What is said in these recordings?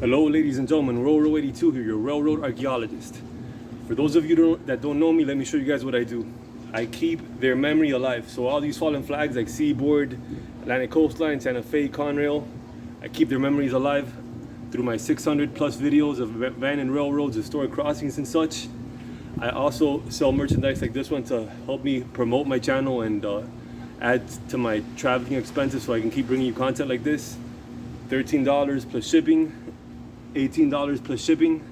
Hello, ladies and gentlemen, Railroad 82 here, your railroad archaeologist. For those of you that don't know me, let me show you guys what I do. I keep their memory alive. So all these fallen flags like Seaboard, Atlantic Coastline, Santa Fe, Conrail, I keep their memories alive through my 600 plus videos of abandoned railroads, historic crossings and such. I also sell merchandise like this one to help me promote my channel and add to my traveling expenses so I can keep bringing you content like this. $13 plus shipping, $18 plus shipping.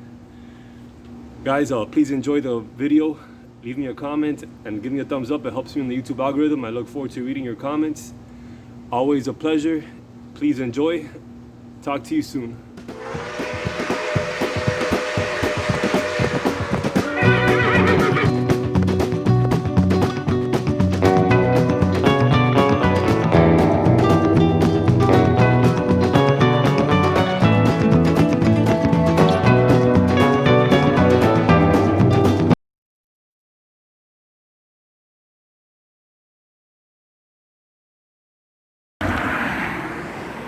Guys, please enjoy the video. Leave me a comment and give me a thumbs up. It helps me in the YouTube algorithm. I look forward to reading your comments. Always a pleasure. Please enjoy. Talk to you soon.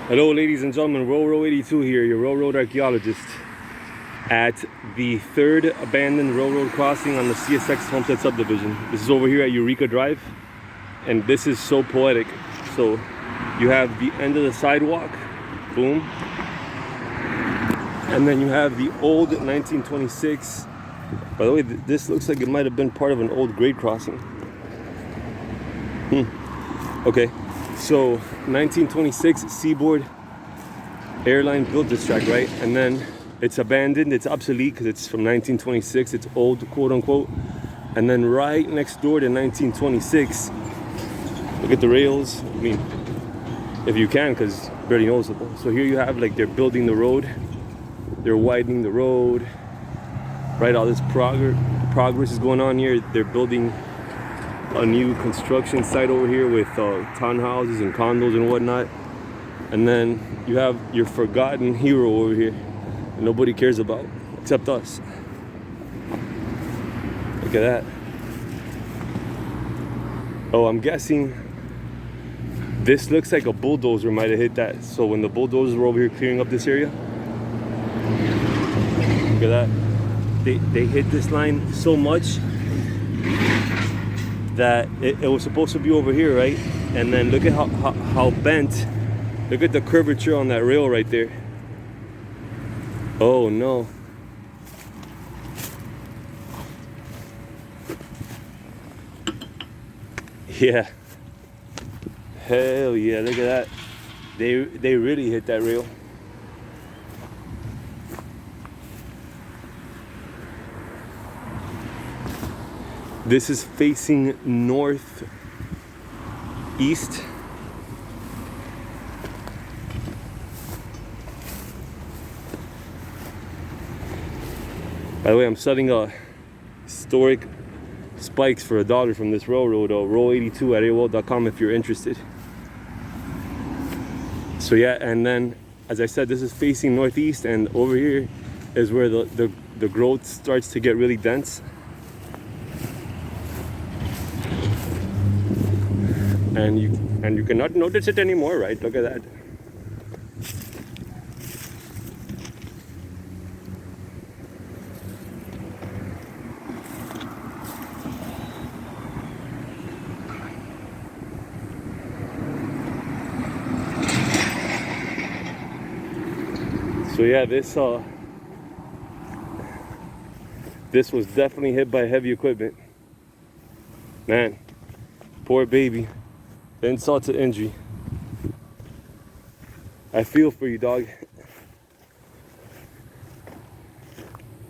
Hello, ladies and gentlemen, Railroad 82 here, your railroad archaeologist, at the third abandoned railroad crossing on the CSX Homestead subdivision. This is over here at Eureka Drive, and this is so poetic. So you have the end of the sidewalk, boom, and then you have the old 1926. By the way, this looks like it might have been part of an old grade crossing. Okay. So 1926 Seaboard airline built this track, right? And then it's abandoned, it's obsolete because it's from 1926, it's old, quote unquote. And then right next door to 1926, look at the rails. I mean, if you can, because barely noticeable. So here you have, like, they're building the road, they're widening the road, right? All this progress is going on here. They're building a new construction site over here with townhouses and condos and whatnot. And then you have your forgotten hero over here that nobody cares about except us. Look at that. Oh, I'm guessing this looks like a bulldozer might have hit that. So when the bulldozers were over here clearing up this area, look at that. They hit this line so much that it was supposed to be over here, right? And then look at how bent. Look at the curvature on that rail right there. Oh no. Yeah. Hell yeah, look at that. They really hit that rail. This is facing northeast. By the way, I'm selling historic spikes for $1 from this railroad, row82 at AOL.com if you're interested. So yeah, and then, as I said, this is facing northeast, and over here is where the growth starts to get really dense. And you cannot notice it anymore, right? Look at that. So yeah, this was definitely hit by heavy equipment. Man, poor baby. Insult to injury. I feel for you, dog.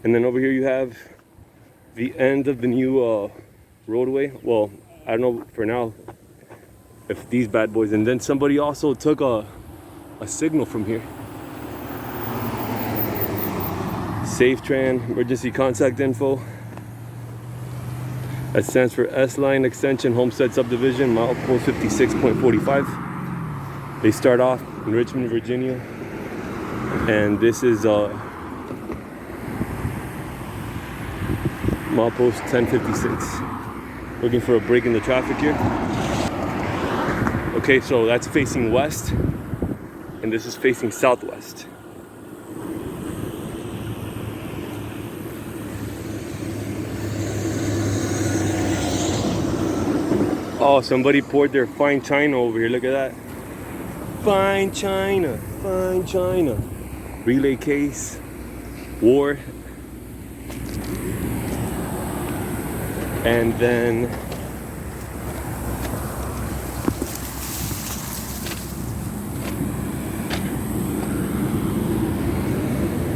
And then over here you have the end of the new roadway. Well, I don't know for now if these bad boys. And then somebody also took a signal from here. Safe Tran, emergency contact info. That stands for S-Line Extension Homestead Subdivision, milepost 56.45. They start off in Richmond, Virginia. And this is milepost 1056. Looking for a break in the traffic here. Okay, so that's facing west. And this is facing southwest. Oh, somebody poured their fine china over here. Look at that. Fine china, fine china. Relay case, war. And then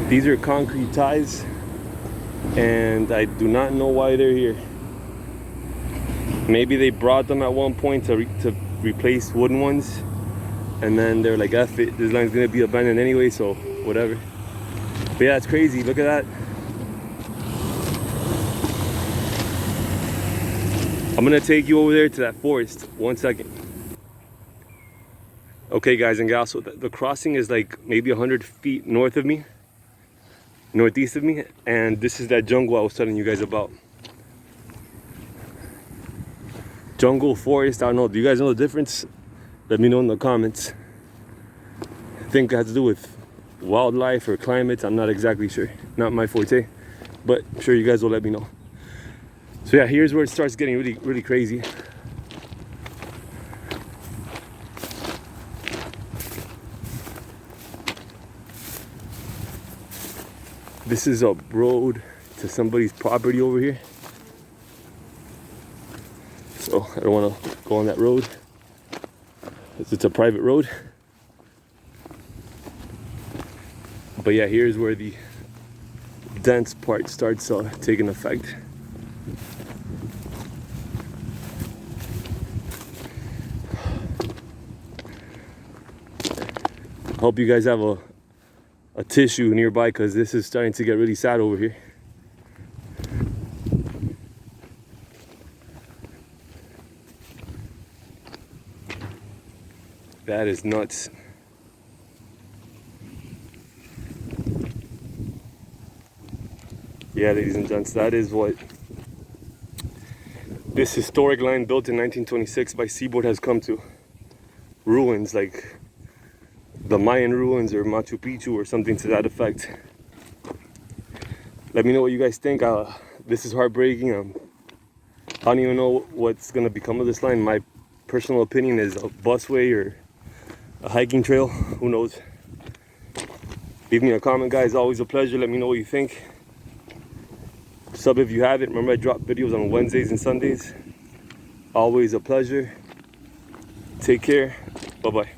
these are concrete ties, and I do not know why they're here. Maybe they brought them at one point to replace wooden ones, and then they're like, F it, this line's gonna be abandoned anyway, so whatever. But yeah, it's crazy, look at that. I'm gonna take you over there to that forest. 1 second. Okay guys and gals, so the crossing is like maybe 100 feet north of me, northeast of me, and this is that jungle I was telling you guys about. Jungle, forest, I don't know. Do you guys know the difference? Let me know in the comments. I think it has to do with wildlife or climate. I'm not exactly sure. Not my forte, but I'm sure you guys will let me know. So yeah, here's where it starts getting really, really crazy. This is a road to somebody's property over here. So I don't want to go on that road. It's a private road. But yeah, here's where the dense part starts taking effect. Hope you guys have a tissue nearby, because this is starting to get really sad over here. That is nuts. Yeah, ladies and gents, that is what this historic line built in 1926 by Seaboard has come to. Ruins like the Mayan ruins or Machu Picchu or something to that effect. Let me know what you guys think. This is heartbreaking. I don't even know what's gonna become of this line. My personal opinion is a busway or a hiking trail, who knows. Leave me a comment, guys. Always a pleasure. Let me know what you think. Sub if you haven't. Remember, I drop videos on Wednesdays and Sundays. Always a pleasure. Take care. Bye bye.